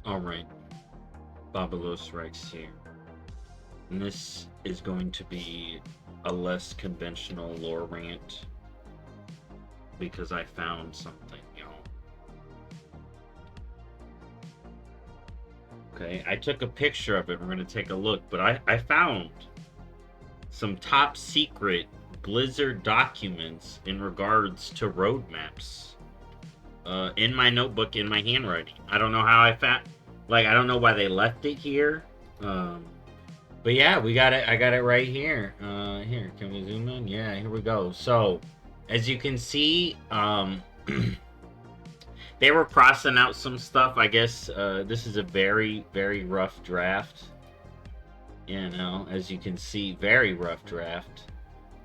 Alright, BobalosRex here. And this is going to be a less conventional lore rant because I found something, y'all. Okay, I took a picture of it. We're going to take a look, but I found some top secret Blizzard documents in regards to roadmaps in my notebook, in my handwriting. I don't know how I found, like, I don't know why they left it here. Um, But yeah, we got it. I got it right here. Here, can we zoom in? Yeah, here we go. So, as you can see, they were crossing out some stuff. I guess this is a very, very rough draft. You know, as you can see, very rough draft.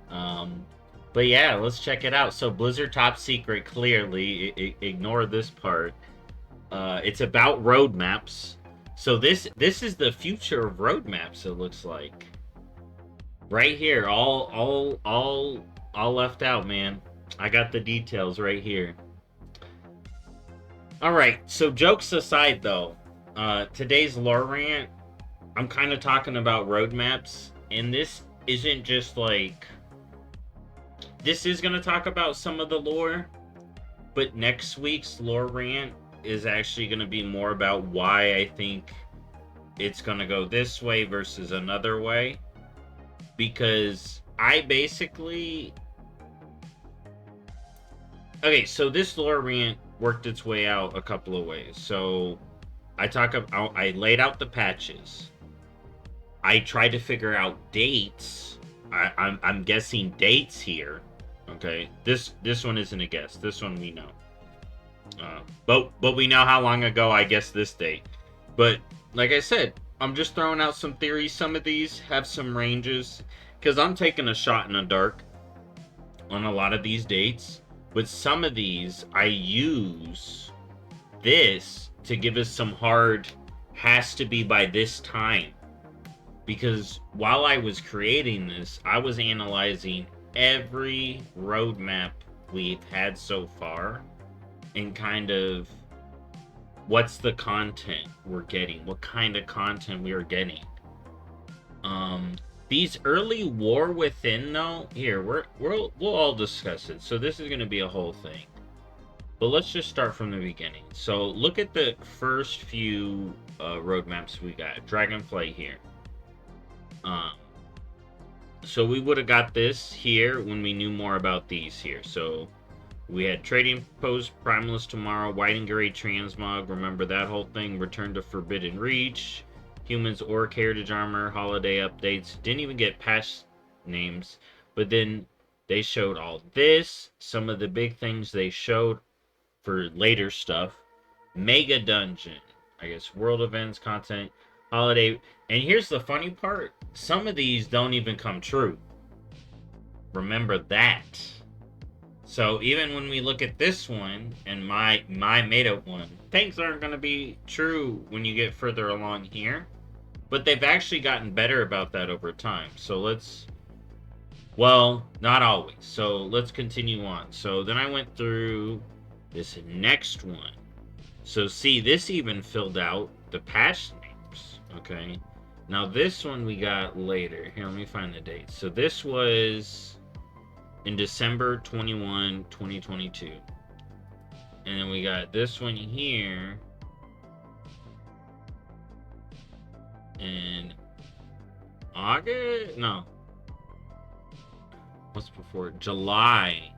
Um, but yeah, let's check it out. So, Blizzard Top Secret, clearly, ignore this part. It's about roadmaps. So this is the future of roadmaps. It looks like. Right here, all left out, man. I got the details right here. All right, so jokes aside, though, today's lore rant, I'm kind of talking about roadmaps, and this isn't just like this is gonna talk about some of the lore, but next week's lore rant is actually gonna be more about why I think it's gonna go this way versus another way, because I basically okay, so this lore rant worked its way out a couple of ways. So I laid out the patches. I tried to figure out dates. I'm guessing dates here. Okay, this one isn't a guess. This one we know. But we know how long ago I guessed this date. But like I said, I'm just throwing out some theories. Some of these have some ranges because I'm taking a shot in the dark on a lot of these dates. But some of these, I use this to give us some hard, has to be by this time. Because while I was creating this, I was analyzing every roadmap we've had so far and kind of what's the content we're getting, what kind of content we are getting. These early War Within, though, here we'll all discuss it. So this is going to be a whole thing, but let's just start from the beginning. So look at the first few roadmaps we got. Dragonflight here. Um, so we would have got this here when we knew more about these here. So we had Trading Post, Primalist tomorrow, White and Gray Transmog. Remember that whole thing? Return to Forbidden Reach. Humans Orc Heritage Armor, holiday updates. Didn't even get patch names. But then they showed all this. Some of the big things they showed for later stuff. Mega Dungeon. I guess world events, content, holiday. And here's the funny part. Some of these don't even come true. Remember that. So even when we look at this one and my made-up one, things aren't going to be true when you get further along here. But they've actually gotten better about that over time. So let's... Well, not always. So let's continue on. So then I went through this next one. So see, this even filled out the patch names. Okay. Now this one we got later. Here, let me find the date. So this was in December 21, 2022. And then we got this one here in August? No. What's before? July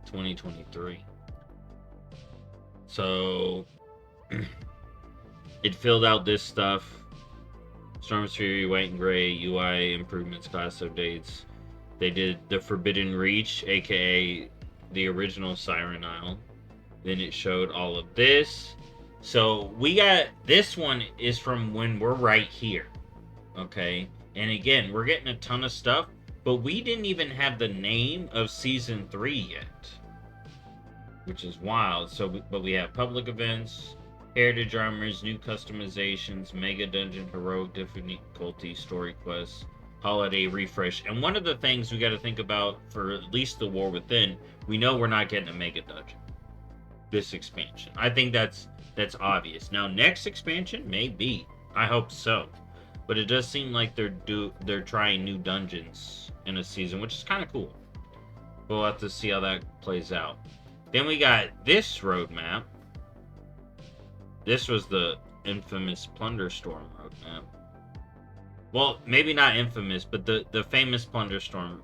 2023. So it filled out this stuff. Storm's Fury, White and Gray, UI improvements, class updates. They did the Forbidden Reach, aka the original Siren Isle. Then it showed all of this. So we got this one is from when we're right here. Okay. And again, we're getting a ton of stuff, but we didn't even have the name of season 3 yet, which is wild. So, but we have public events, heritage armors, new customizations, mega dungeon, heroic difficulty, story quests, holiday refresh. And one of the things we got to think about for at least the War Within, we know we're not getting a mega dungeon this expansion. I think that's that's obvious. Now, next expansion, maybe. I hope so. But it does seem like they're trying new dungeons in a season, which is kind of cool. We'll have to see how that plays out. Then we got this roadmap. This was the infamous Plunderstorm roadmap. Well, maybe not infamous, but the famous Plunderstorm.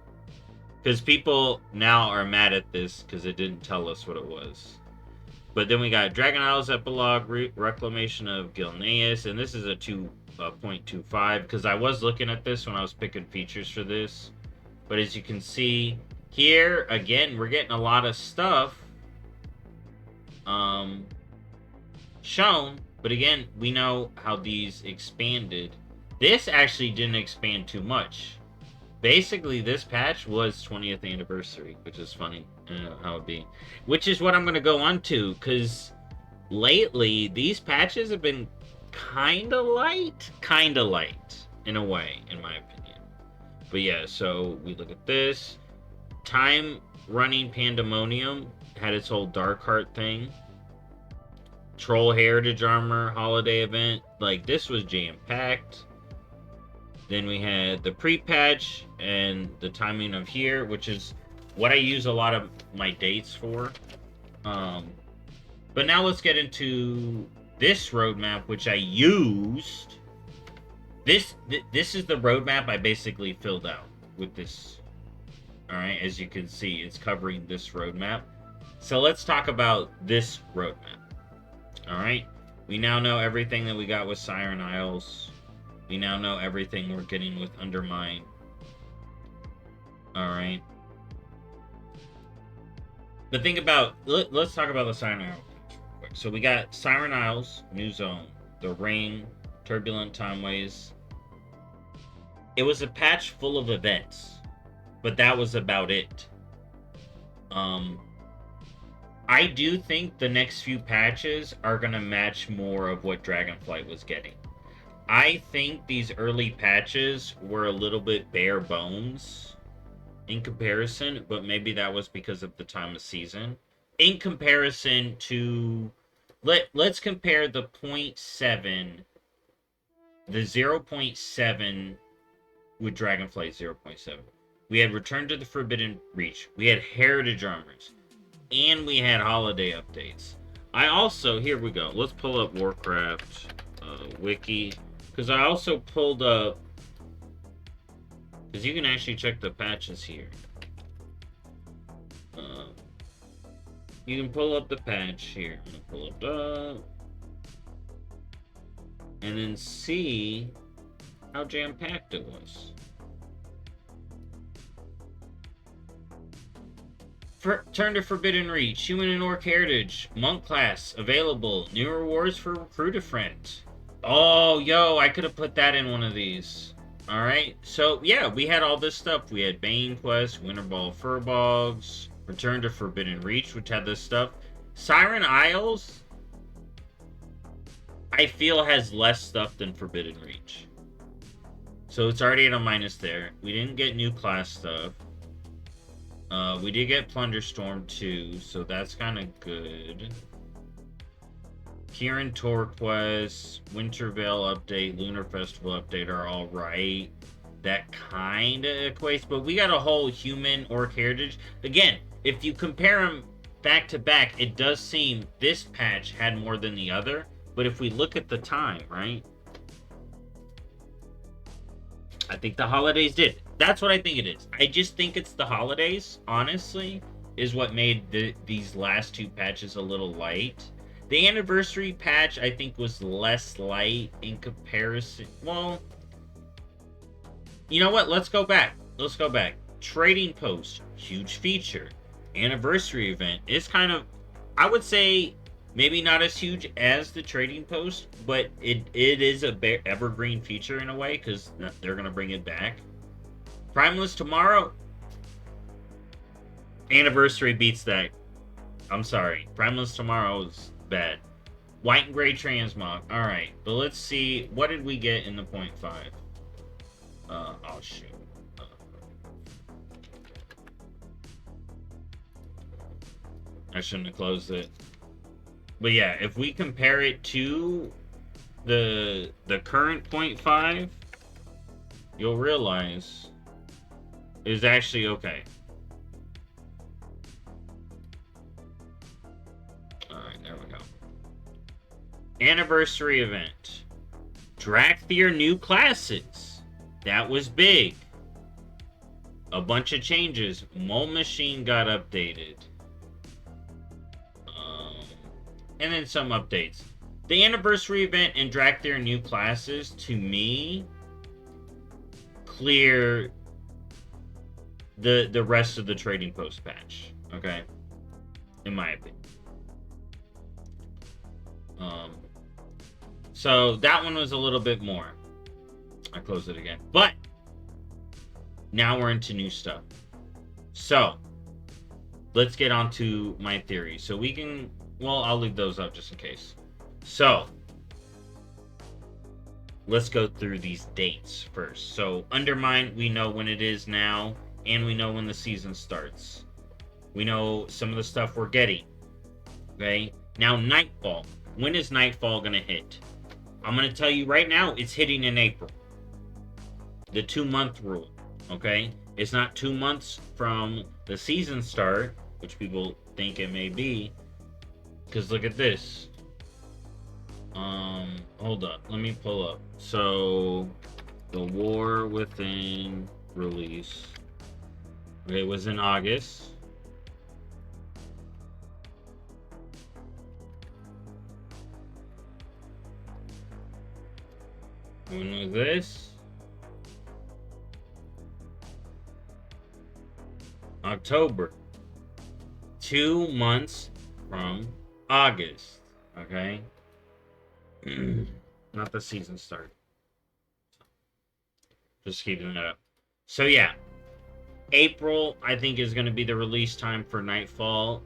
Because people now are mad at this because it didn't tell us what it was. But then we got Dragon Isles Epilogue, Reclamation of Gilneas, and this is a 2.25, because I was looking at this when I was picking features for this. But as you can see here, again, we're getting a lot of stuff shown. But again, we know how these expanded. This actually didn't expand too much. Basically, this patch was 20th anniversary, which is funny. I don't know how it would be. Which is what I'm going to go on to, because lately, these patches have been kind of light, in a way, in my opinion. But yeah, so we look at this. Time Running Pandemonium had its whole Dark Heart thing. Troll Heritage Armor Holiday Event. Like, this was jam-packed. Then we had the pre-patch and the timing of here, which is what I use a lot of my dates for. But now let's get into this roadmap, which I used. This is the roadmap I basically filled out with this. Alright, as you can see, it's covering this roadmap. So let's talk about this roadmap. Alright, we now know everything that we got with Siren Isles. We now know everything we're getting with Undermine. Alright. The thing about... Let's talk about the Siren Isles real quick. So we got Siren Isles, New Zone, The Ring, Turbulent Timeways. It was a patch full of events. But that was about it. I do think the next few patches are going to match more of what Dragonflight was getting. I think these early patches were a little bit bare bones in comparison, but maybe that was because of the time of season. In comparison to... Let's compare the 0.7... The 0.7 with Dragonflight 0.7. We had Return to the Forbidden Reach. We had Heritage Armors. And we had holiday updates. I also... Here we go. Let's pull up Warcraft wiki. Because I also pulled up... Because you can actually check the patches here. You can pull up the patch here. I'm going to pull it up. And then see how jam-packed it was. Turn to Forbidden Reach. Human and Orc Heritage. Monk class. Available. New rewards for Recruit a Friend. Oh, yo, I could have put that in one of these. Alright, so, yeah, we had all this stuff. We had Bane Quest, Winterball Furbogs, Return to Forbidden Reach, which had this stuff. Siren Isles, I feel, has less stuff than Forbidden Reach. So it's already at a minus there. We didn't get new class stuff. We did get Plunderstorm 2, so that's kind of good. Kieran Torquest, Wintervale update, Lunar Festival update are all right. That kind of equates, but we got a whole Human Orc Heritage. Again, if you compare them back to back, it does seem this patch had more than the other. But if we look at the time, right? I think the holidays did. That's what I think it is. I just think it's the holidays, honestly, is what made these last two patches a little light. The anniversary patch, I think, was less light in comparison. Well, you know what? Let's go back. Let's go back. Trading Post, huge feature. Anniversary event is kind of, I would say, maybe not as huge as the Trading Post, but it is a evergreen feature in a way, because they're going to bring it back. Primeless Tomorrow, Anniversary beats that. I'm sorry. Primeless Tomorrow is bad. White and Gray Transmog. Alright, but let's see. What did we get in the 0.5? Oh, shoot. I shouldn't have closed it. But yeah, if we compare it to the current point 5, you'll realize is actually okay. Alright, there we go. Anniversary event. Drakthir new classes. That was big. A bunch of changes. Mole Machine got updated. And then some updates. The anniversary event and Drakthir new classes, to me, clear the rest of the trading post patch. Okay? In my opinion. So that one was a little bit more. I closed it again. But now we're into new stuff. So let's get on to my theory. So we can, well, I'll leave those up just in case. So let's go through these dates first. So Undermine, we know when it is now, and we know when the season starts. We know some of the stuff we're getting. Okay? Now Nightfall. When is Nightfall going to hit? I'm going to tell you right now, it's hitting in April. The 2-month rule. Okay? It's not 2 months from the season start, which people think it may be. Because look at this. Hold up. Let me pull up. So, the War Within release. Okay, it was in August. When was this? October. 2 months from August. Okay? Not the season start. Just keeping that up. So yeah. April, I think, is going to be the release time for Nightfall.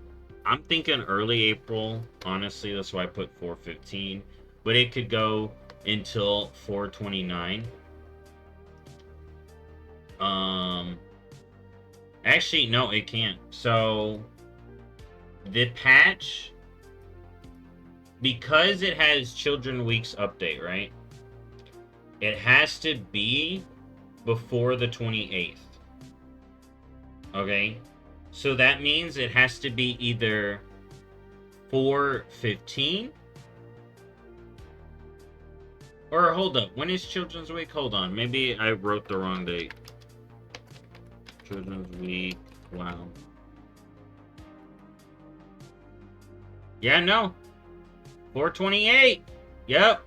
I'm thinking early April. Honestly, that's why I put 4/15. But it could go until 4/29. Actually, no, it can't. So the patch, because it has Children Week's update, right? It has to be before the 28th. Okay? So that means it has to be either 4/15 or hold up. When is Children's Week? Hold on. Maybe I wrote the wrong date. Children's Week. Wow. Yeah, no. 4/28. Yep.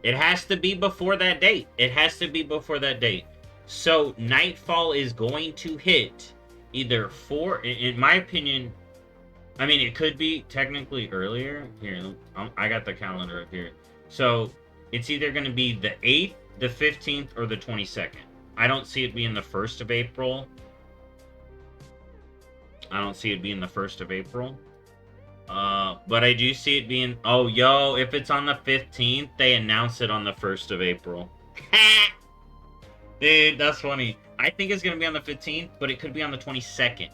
It has to be before that date. It has to be before that date. So Nightfall is going to hit either in my opinion, I mean, it could be technically earlier. Here, I got the calendar up here. So it's either going to be the 8th, the 15th, or the 22nd. I don't see it being the 1st of April. I don't see it being the 1st of April. But I do see it being... Oh, yo, if it's on the 15th, they announce it on the 1st of April. Dude, that's funny. I think it's going to be on the 15th, but it could be on the 22nd.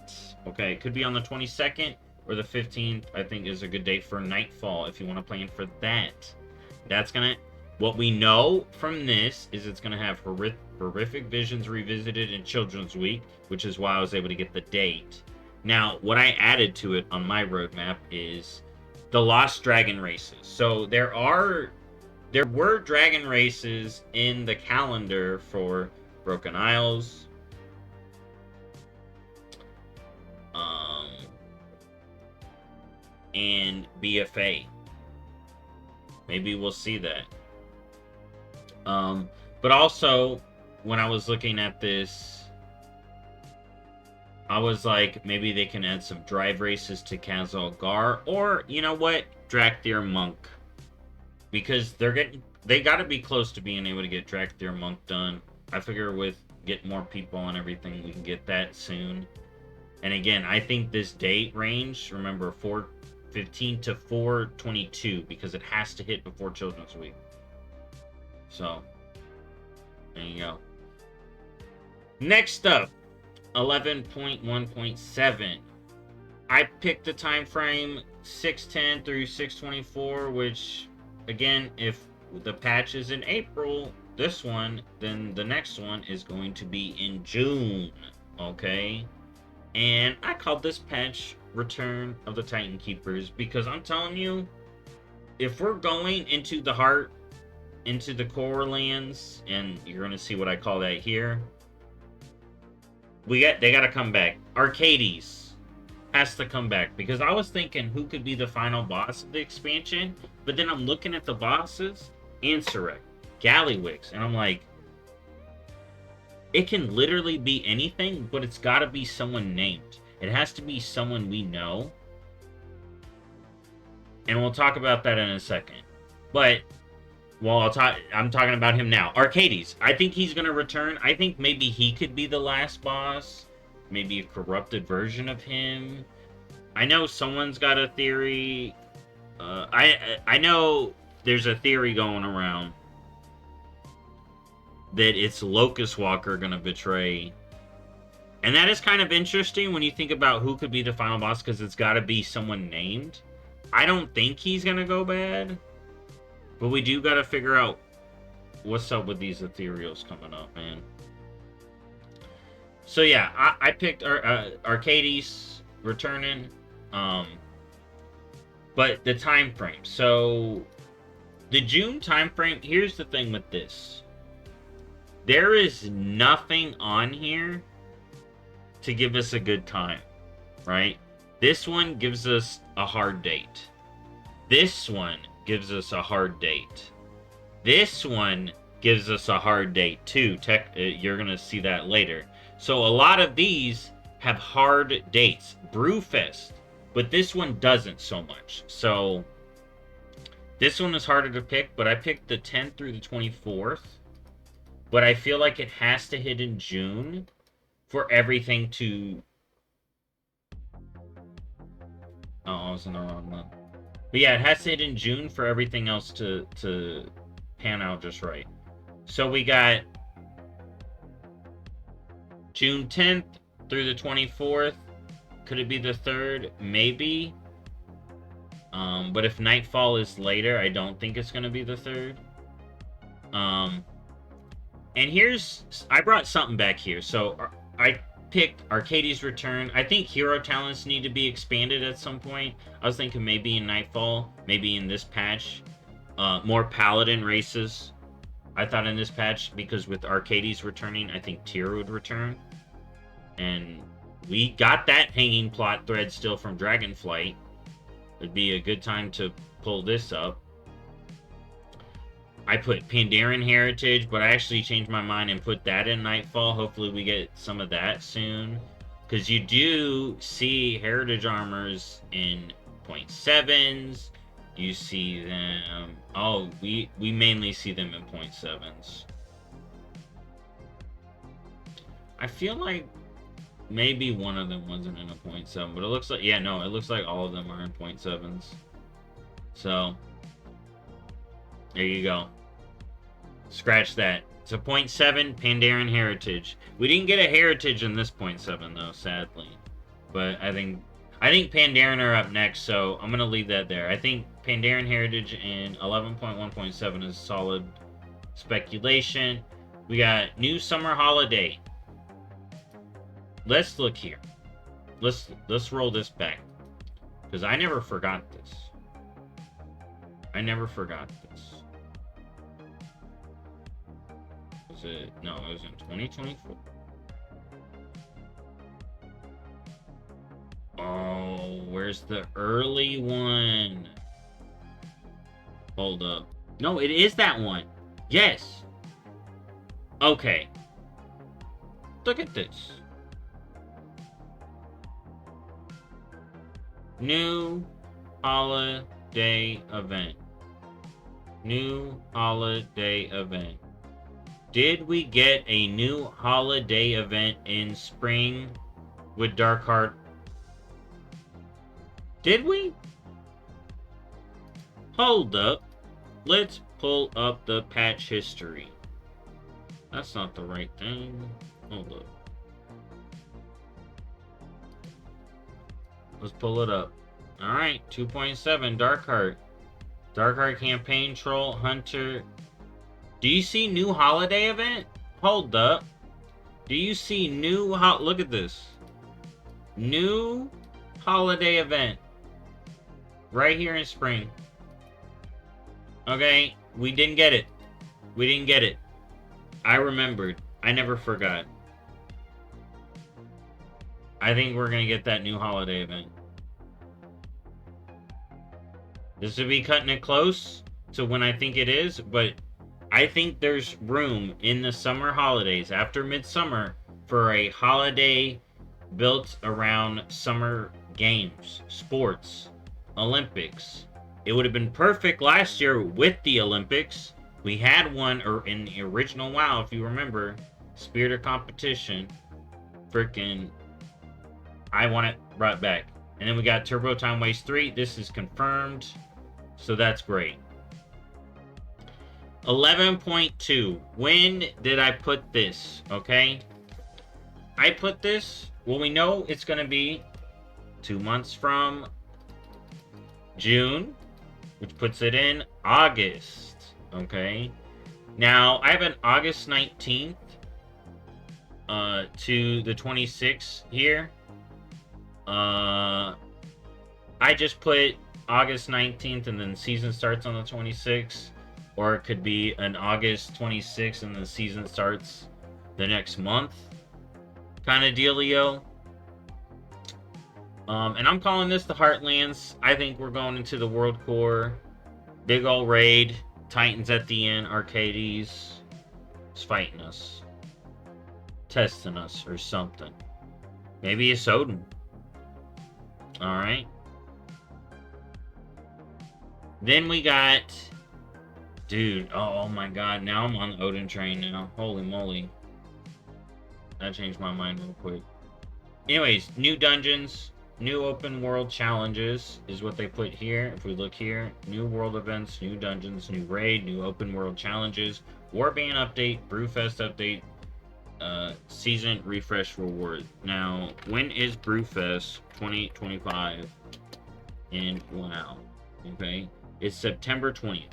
Okay, it could be on the 22nd or the 15th. I think is a good date for Nightfall if you want to plan for that. That's going to... What we know from this is it's going to have horrific visions revisited in Children's Week, which is why I was able to get the date. Now, what I added to it on my roadmap is the Lost Dragon races. So there were dragon races in the calendar for Broken Isles, and BFA. Maybe we'll see that. But also, when I was looking at this, I was like, maybe they can add some drive races to Kazal Gar, or, you know what, Drakthir Monk. Because they gotta be close to being able to get Drakthir Monk done. I figure with getting more people and everything, we can get that soon. And again, I think this date range, remember, 4/15 to 4/22, because it has to hit before Children's Week. So, there you go. Next up, 11.1.7. I picked the time frame 610 through 624, which, again, if the patch is in April, this one, then the next one is going to be in June, okay? And I called this patch Return of the Titan Keepers because I'm telling you, if we're going into the heart, into the core lands, and you're going to see what I call that here, they got to come back. Arcades has to come back, because I was thinking who could be the final boss of the expansion, but then I'm looking at the bosses, Ansurek, Gallywix, and I'm like, it can literally be anything, but it's got to be someone named. It has to be someone we know, and we'll talk about that in a second. But well, I'm talking about him now. Arcades. I think he's gonna return. I think maybe he could be the last boss. Maybe a corrupted version of him. I know someone's got a theory. I know there's a theory going around that it's Locust Walker gonna betray. And that is kind of interesting when you think about who could be the final boss, because it's got to be someone named. I don't think he's gonna go bad. But we do gotta figure out what's up with these ethereals coming up, man. So yeah, I picked Arcades returning, but the time frame. So the June time frame. Here's the thing with this: there is nothing on here to give us a good time, right? This one gives us a hard date. This one gives us a hard date. This one gives us a hard date too. You're gonna see that later. So a lot of these have hard dates. Brewfest, but this one doesn't so much. So this one is harder to pick, but I picked the 10th through the 24th. But I feel like it has to hit in June for everything to... Oh, I was in the wrong month. But yeah, it has to hit in June for everything else to pan out just right. So we got June 10th through the 24th. Could it be the 3rd? Maybe. But if Nightfall is later, I don't think it's going to be the 3rd. And I brought something back here. So I picked Arcades Return. I think hero talents need to be expanded at some point. I was thinking maybe in Nightfall, maybe in this patch. More Paladin races, I thought, in this patch, because with Arcades returning, I think Tyr would return. And we got that hanging plot thread still from Dragonflight. It'd be a good time to pull this up. I put Pandaren Heritage, but I actually changed my mind and put that in Nightfall. Hopefully we get some of that soon. Because you do see Heritage Armors in 0.7s. You see them... Oh, we mainly see them in 0.7s. I feel like maybe one of them wasn't in a 0.7, but it looks like... Yeah, no, it looks like all of them are in 0.7s. So, there you go. Scratch that. It's a 0.7 Pandaren Heritage. We didn't get a Heritage in this 0.7, though, sadly. But I think Pandaren are up next, so I'm going to leave that there. I think Pandaren Heritage in 11.1.7 is solid speculation. We got New Summer Holiday. Let's look here. Let's roll this back, because I never forgot this. I never forgot this. Was it? No, it was in 2024. Oh, where's the early one? Hold up. No, it is that one. Yes. Okay. Look at this. New holiday event. New holiday event. Did we get a new holiday event in spring with Darkheart? Did we? Hold up. Let's pull up the patch history. That's not the right thing. Hold up. Let's pull it up. Alright, 2.7, Dark Heart. Dark Heart campaign, Troll, Hunter. Do you see new holiday event? Hold up. Do you see new look at this. New holiday event. Right here in spring. Okay, we didn't get it. We didn't get it. I remembered. I never forgot. I think we're gonna get that new holiday event. This would be cutting it close to when I think it is, but I think there's room in the summer holidays after midsummer for a holiday built around summer games, sports, Olympics. It would have been perfect last year with the Olympics. We had one in the original WoW, if you remember, Spirit of Competition. Freaking, I want it brought back. And then we got Turbo Time Waste 3. This is confirmed, so that's great. 11.2. When did I put this? Okay. I put this, well, we know it's going to be 2 months from June, which puts it in August. Okay. Now, I have an August 19th to the 26th here. I just put August 19th and then season starts on the 26th. Or it could be an August 26th and the season starts the next month. Kind of dealio. And I'm calling this the Heartlands. I think we're going into the World Core. Big ol' raid. Titans at the end. Arcades. It's fighting us. Testing us or something. Maybe it's Odin. Alright. Then we got... Dude, oh my god, now I'm on the Odin train now. Holy moly. That changed my mind real quick. Anyways, new dungeons, new open world challenges is what they put here. If we look here, new world events, new dungeons, new raid, new open world challenges, Warband update, Brewfest update, season refresh reward. Now, when is Brewfest 2025 in WoW? Okay, it's September 20th.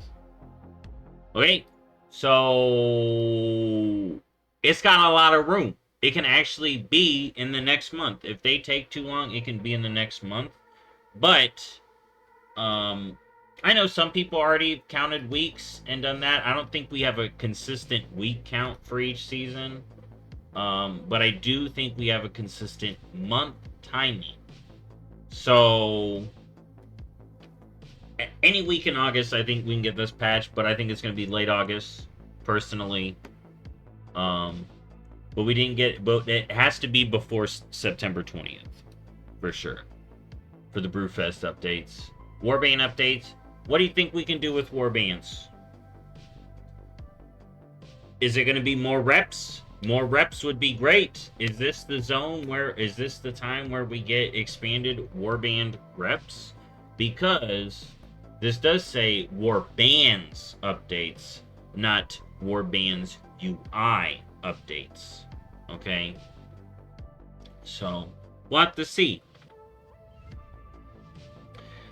Okay, so it's got a lot of room. It can actually be in the next month. If they take too long, it can be in the next month. But I know some people already counted weeks and done that. I don't think we have a consistent week count for each season. But I do think we have a consistent month timing. So any week in August, I think we can get this patch, but I think it's going to be late August, personally. But we didn't get, but it has to be before September 20th, for sure, for the Brewfest updates. Warband updates. What do you think we can do with Warbands? Is it going to be more reps? More reps would be great. Is this the zone where, is this the time where we get expanded Warband reps? Because this does say Warbands updates, not Warbands UI updates. Okay? So, we'll have to see.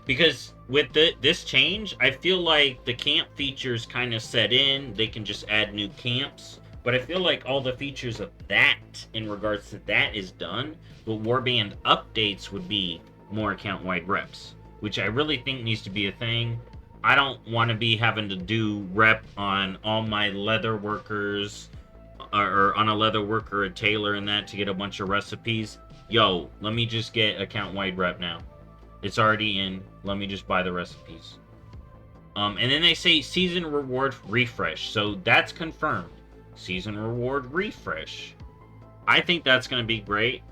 Because with this change, I feel like the camp features kind of set in. They can just add new camps. But I feel like all the features of that, in regards to that, is done. But Warband updates would be more account-wide reps, which I really think needs to be a thing. I don't want to be having to do rep on all my leather workers, or on a leather worker, a tailor, and that to get a bunch of recipes. Yo, let me just get account-wide rep now. It's already in. Let me just buy the recipes. And then they say season reward refresh. So that's confirmed. Season reward refresh. I think that's going to be great.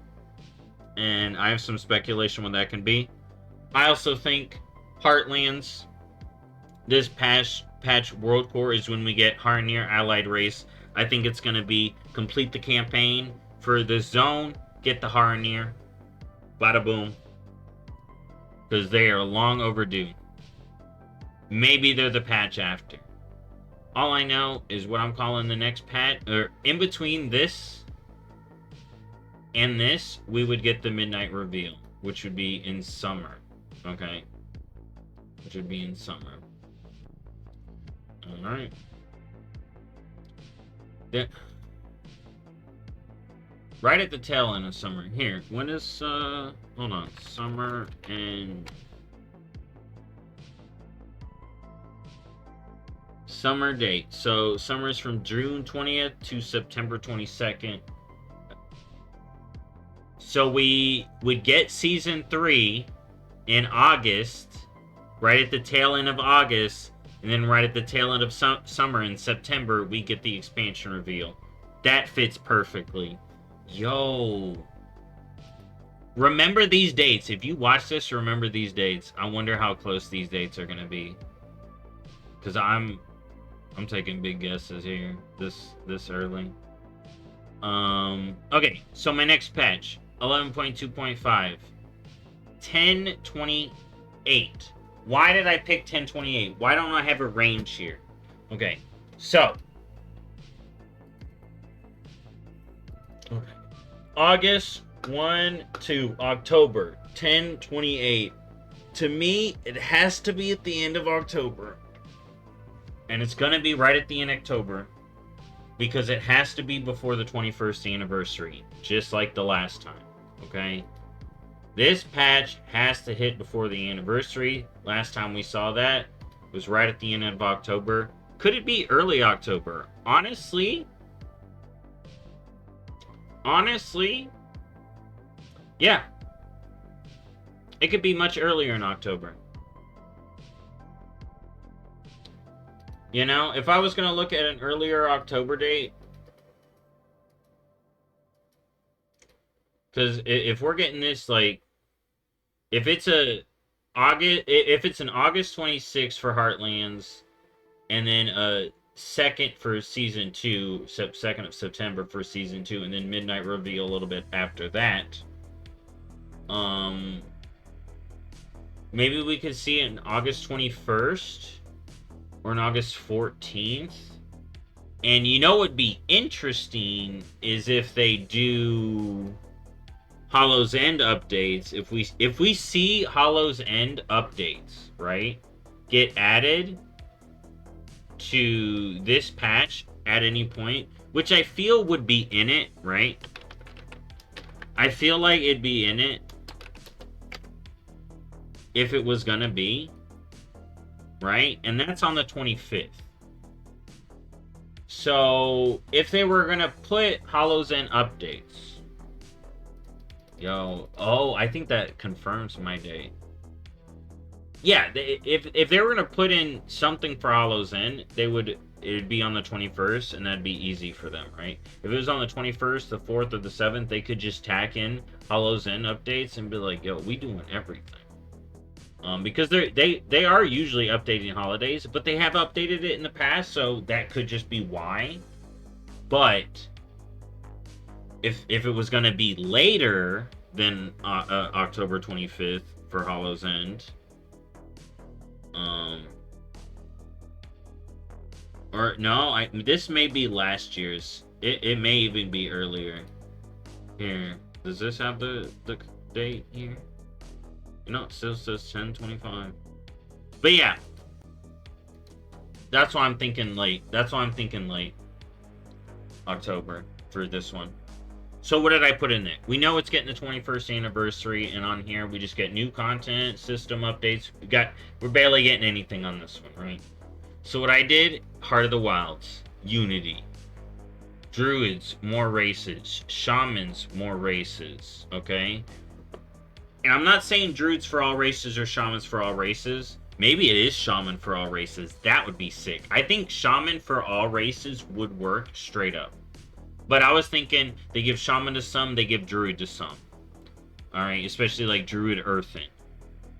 And I have some speculation what that can be. I also think Heartlands, this patch World Core, is when we get Harnier Allied Race. I think it's going to be complete the campaign for the zone, get the Harnier, bada boom. Because they are long overdue. Maybe they're the patch after. All I know is what I'm calling the next patch, or in between this and this, we would get the Midnight Reveal, which would be in summer. Okay. Which would be in summer. Alright. Then, right at the tail end of summer. Here, when is, hold on. Summer and... Summer date. So, summer is from June 20th to September 22nd. So, we would get Season 3 in August, right at the tail end of August, and then right at the tail end of summer in September, we get the expansion reveal. That fits perfectly. Yo. Remember these dates. If you watch this, remember these dates. I wonder how close these dates are going to be. Because I'm taking big guesses here this early. Okay, so my next patch, 11.2.5. 1028. Why did I pick 1028? Why don't I have a range here? Okay, so August 1 to October 1028. To me, it has to be at the end of October. And it's gonna be right at the end of October. Because it has to be before the 21st anniversary. Just like the last time. Okay? This patch has to hit before the anniversary. Last time we saw that was right at the end of October. Could it be early October? Honestly, yeah. It could be much earlier in October. You know, if I was going to look at an earlier October date, because if we're getting this, like, if it's an August 26th for Heartlands, and then a second for season 2, 2nd of September for season 2, and then Midnight Reveal a little bit after that, maybe we could see it in August 21st or on August 14th. And you know what would be interesting is if they do Hollow's End updates. If we see Hollow's End updates, right, get added to this patch at any point, which I feel would be in it, right? I feel like it'd be in it if it was gonna be, right? And that's on the 25th. So, if they were gonna put Hollow's End updates, I think that confirms my date. Yeah, if they were gonna put in something for Hollow's End, it'd be on the 21st, and that'd be easy for them, right? If it was on the 21st, the 4th, or the 7th, they could just tack in Hollow's End updates and be like, yo, we doing everything. Because they are usually updating holidays, but they have updated it in the past, so that could just be why. But if it was going to be later than October 25th for Hollow's End, or no, this may be last year's. It may even be earlier. Here, does this have the date here? You know, it still says 10/25. But yeah, that's why I'm thinking late. October for this one. So what did I put in there? We know it's getting the 21st anniversary, and on here we just get new content, system updates. We're barely getting anything on this one, right? So what I did, Heart of the Wilds, Unity, Druids, more races, Shamans, more races, okay? And I'm not saying Druids for all races or Shamans for all races. Maybe it is Shaman for all races. That would be sick. I think Shaman for all races would work straight up. But I was thinking they give Shaman to some, they give Druid to some. Alright, especially like Druid Earthen.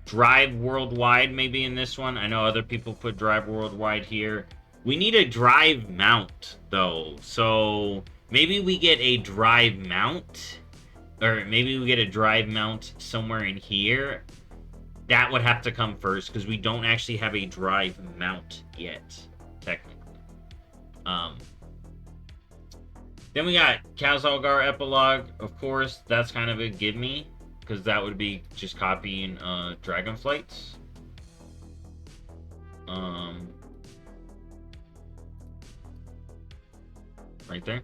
Drive Worldwide maybe in this one. I know other people put Drive Worldwide here. We need a Drive Mount, though. So maybe we get a Drive Mount. Or maybe we get a Drive Mount somewhere in here. That would have to come first, because we don't actually have a Drive Mount yet, technically. Then we got Khazalgar Epilogue. Of course, that's kind of a gimme. because that would be just copying Dragonflights. Right there.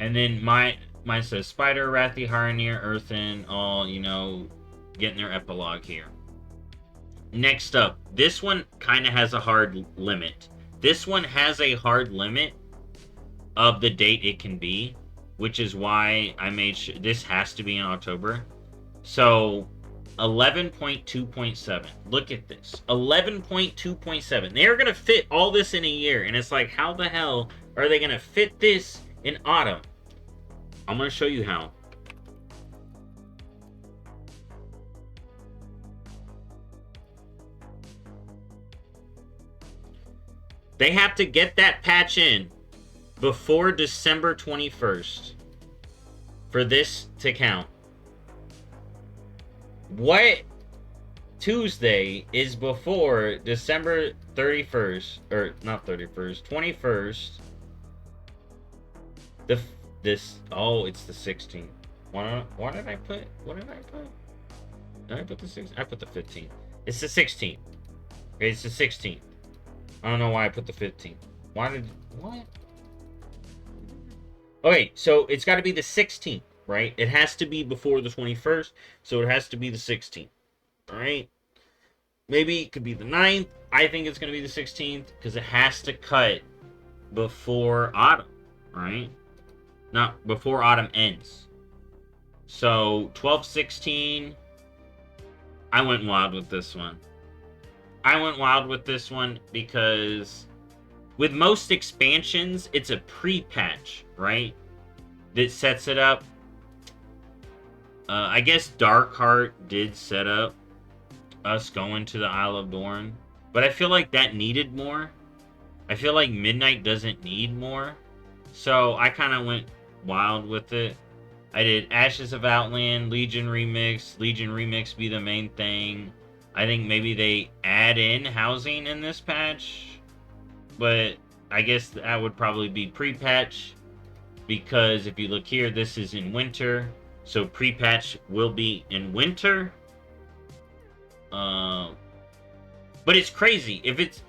And then mine says Spider, Wrathy, Harnier, Earthen, all, you know, getting their epilogue here. Next up, this one kind of has a hard limit. This one has a hard limit of the date it can be, which is why I made sure this has to be in October. So 11.2.7. Look at this. 11.2.7. They are going to fit all this in a year. And it's like, how the hell are they going to fit this in autumn? I'm going to show you how. They have to get that patch in before December 21st for this to count. What Tuesday is before December 31st, or not 31st, 21st? It's the 16th. What did I put? Did I put the 16th? I put the 15th. It's the 16th. It's the 16th. I don't know why I put the 15th. What? Okay, so it's got to be the 16th, right? It has to be before the 21st, so it has to be the 16th, right? Maybe it could be the 9th. I think it's going to be the 16th because it has to cut before autumn, right? Not before autumn ends. So 12/16. I went wild with this one. Because with most expansions, it's a pre-patch, right? That sets it up. I guess Darkheart did set up us going to the Isle of Dorn, but I feel like that needed more. I feel like Midnight doesn't need more, so I kind of went wild with it. I did Ashes of Outland, Legion Remix be the main thing. I think maybe they add in housing in this patch, but I guess that would probably be pre-patch, because if you look here, this is in winter, so pre-patch will be in winter. But it's crazy if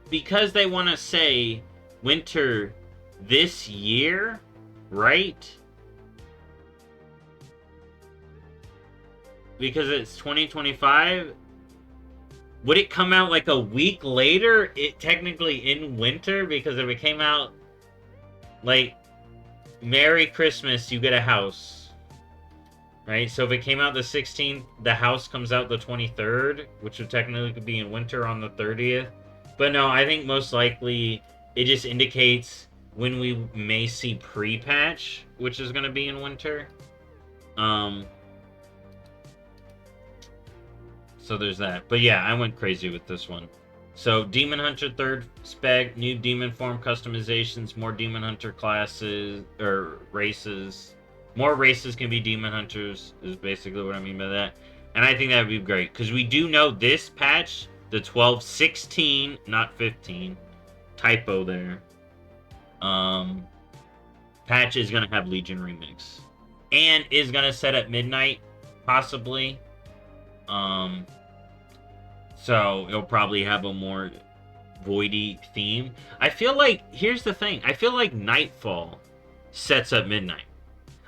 because they want to say winter this year, right? Because it's 2025. Would it come out like a week later? It technically in winter, because if it came out like Merry Christmas, you get a house, right? So if it came out the 16th, the house comes out the 23rd, which would technically be in winter on the 30th. But no, I think most likely it just indicates when we may see pre-patch, which is going to be in winter. So there's that. But yeah, I went crazy with this one. So Demon Hunter 3rd spec, new demon form customizations, more Demon Hunter classes, or races. More races can be Demon Hunters, is basically what I mean by that. And I think that would be great, because we do know this patch, the 12/16, not 15, typo there, patch is going to have Legion Remix. And is going to set at midnight, possibly. So it'll probably have a more voidy theme. I feel like, here's the thing, I feel like Nightfall sets up midnight.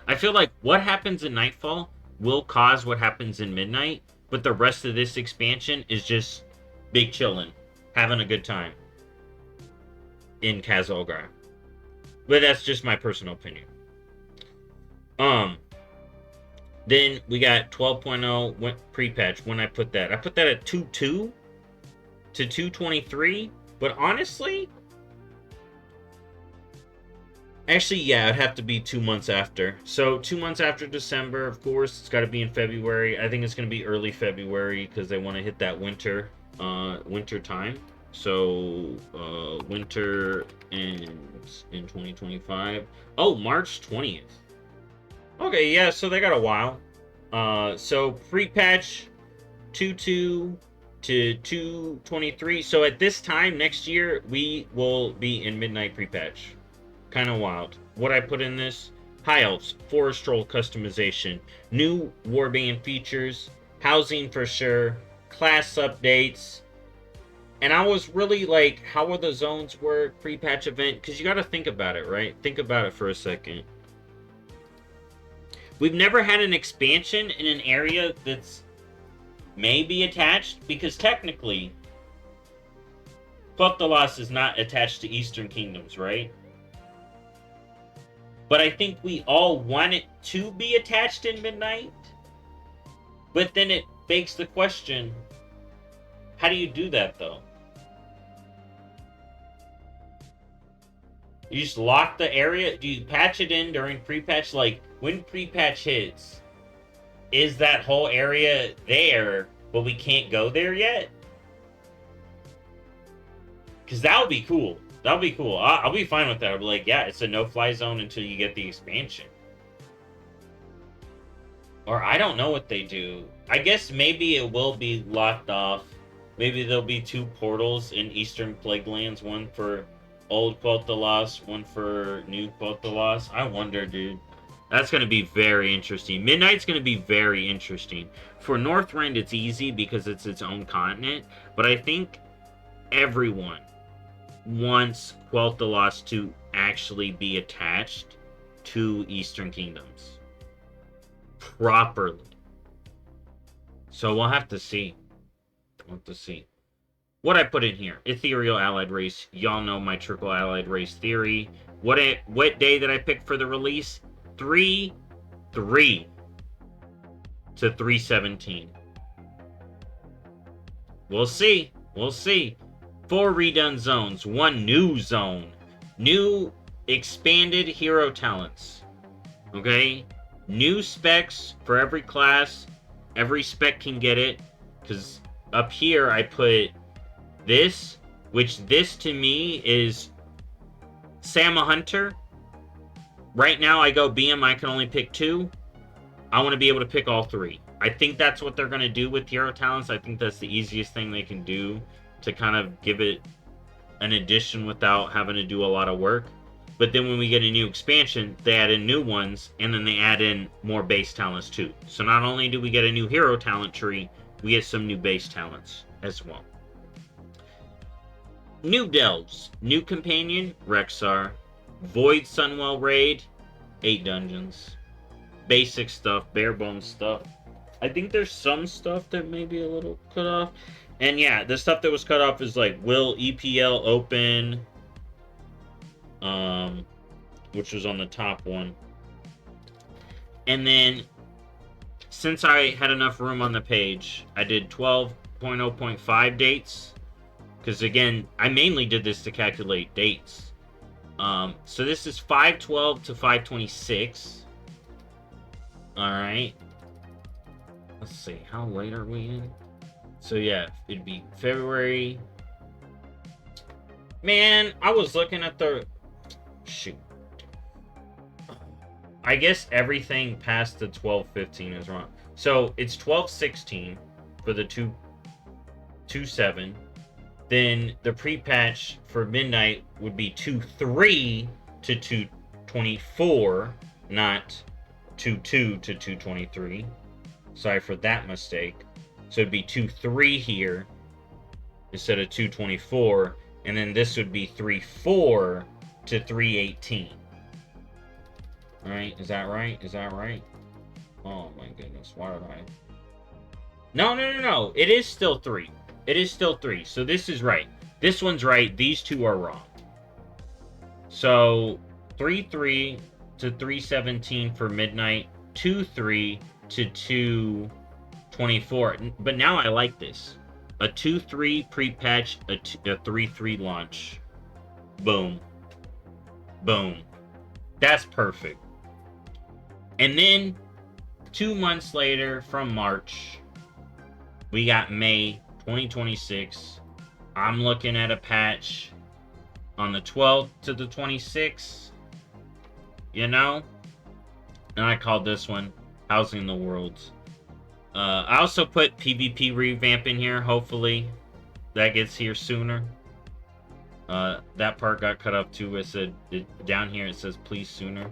I feel like what happens in Nightfall will cause what happens in midnight, but the rest of this expansion is just big chillin', having a good time in Kazolgar. But that's just my personal opinion. Then we got 12.0 pre-patch. When I put that at 2.2 to 2.23. But honestly, actually, yeah, it'd have to be 2 months after. So 2 months after December, of course, it's got to be in February. I think it's going to be early February, because they want to hit that winter time. So winter ends in 2025. Oh, March 20th. Okay, yeah, so they got a while. So pre-patch 2.2 to 2.23. So at this time next year, we will be in midnight pre-patch. Kind of wild. What I put in this? High Elves, Forest Troll customization, new Warband features, housing for sure, class updates, and I was really like, how will the zones work, pre-patch event? Because you got to think about it, right? Think about it for a second. We've never had an expansion in an area that's maybe attached, because technically, Quel'Thalas is not attached to Eastern Kingdoms, right? But I think we all want it to be attached in Midnight. But then it begs the question, how do you do that, though? You just lock the area? Do you patch it in during pre-patch? Like, when pre-patch hits, is that whole area there, but we can't go there yet? Because that would be cool. That would be cool. I'll be fine with that. I'll be like, yeah, it's a no-fly zone until you get the expansion. Or I don't know what they do. I guess maybe it will be locked off. Maybe there'll be 2 portals in Eastern Plaguelands. One for old Quel'Thalas, one for new Quel'Thalas. I wonder, dude. That's going to be very interesting. Midnight's going to be very interesting. For Northrend, it's easy because it's its own continent. But I think everyone wants Quel'Thalas to actually be attached to Eastern Kingdoms properly. So we'll have to see. We'll have to see. What I put in here, ethereal allied race. Y'all know my triple allied race theory. What day did I pick for the release? 3 to 317. We'll see. We'll see. 4 redone zones, 1 new zone, new expanded hero talents. Okay? New specs for every class. Every spec can get it. Because up here I put this, which this to me is Sam a Hunter. Right now I go BM, I can only pick 2. I want to be able to pick all 3. I think that's what they're going to do with hero talents. I think that's the easiest thing they can do to kind of give it an addition without having to do a lot of work. But then when we get a new expansion, they add in new ones, and then they add in more base talents too. So not only do we get a new hero talent tree, we get some new base talents as well. New delves, new companion, Rexar, Void Sunwell raid, 8 dungeons, basic stuff, bare bones stuff. I think there's some stuff that may be a little cut off. And yeah, the stuff that was cut off is like, will EPL open? Which was on the top one. And then, since I had enough room on the page, I did 12.0.5 dates. Because again, I mainly did this to calculate dates. So this is 5/12 to 5/26. Alright. Let's see, how late are we in? So yeah, it'd be February. Man, I was looking at the... Shoot. I guess everything past the 12/15 is wrong. So it's 12/16 for the 2/7. Then the pre-patch for Midnight would be 2/3 to 2/24, not 2/2 to 2/23. Sorry for that mistake. So it'd be 2/3 here instead of 2/24, and then this would be 3/4 to 3/18. All right, is that right? Is that right? Oh my goodness, why did I? No. It is still 3. It is still 3. So this is right. This one's right. These 2 are wrong. So 3/3 to 3/17 for Midnight. 2/3 to 2/24. But now I like this. A 2/3 pre-patch, a 3/3 launch. Boom. Boom. That's perfect. And then 2 months later, from March, we got May 2026. I'm looking at a patch on the 12th to the 26th. You know? And I called this one Housing the Worlds. I also put PvP revamp in here. Hopefully that gets here sooner. That part got cut up too. It said down here it says please sooner.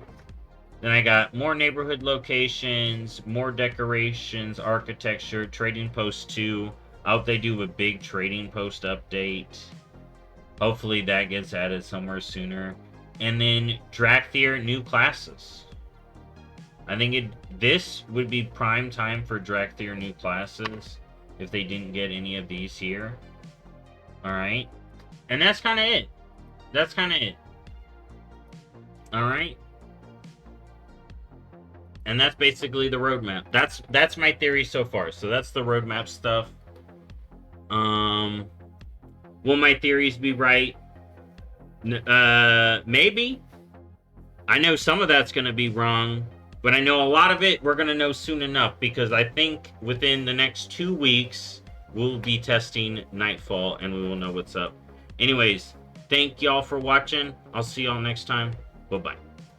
Then I got more neighborhood locations, more decorations, architecture, trading post 2. I hope they do a big trading post update. Hopefully that gets added somewhere sooner. And then Drakthir new classes. I think this would be prime time for Drakthir new classes if they didn't get any of these here. Alright. And that's kind of it. That's kind of it. Alright. And that's basically the roadmap. That's my theory so far. So that's the roadmap stuff. Will my theories be right? Maybe. I know some of that's going to be wrong, but I know a lot of it we're going to know soon enough, because I think within the next 2 weeks we'll be testing Nightfall and we will know what's up. Anyways, thank y'all for watching. I'll see y'all next time. Bye-bye.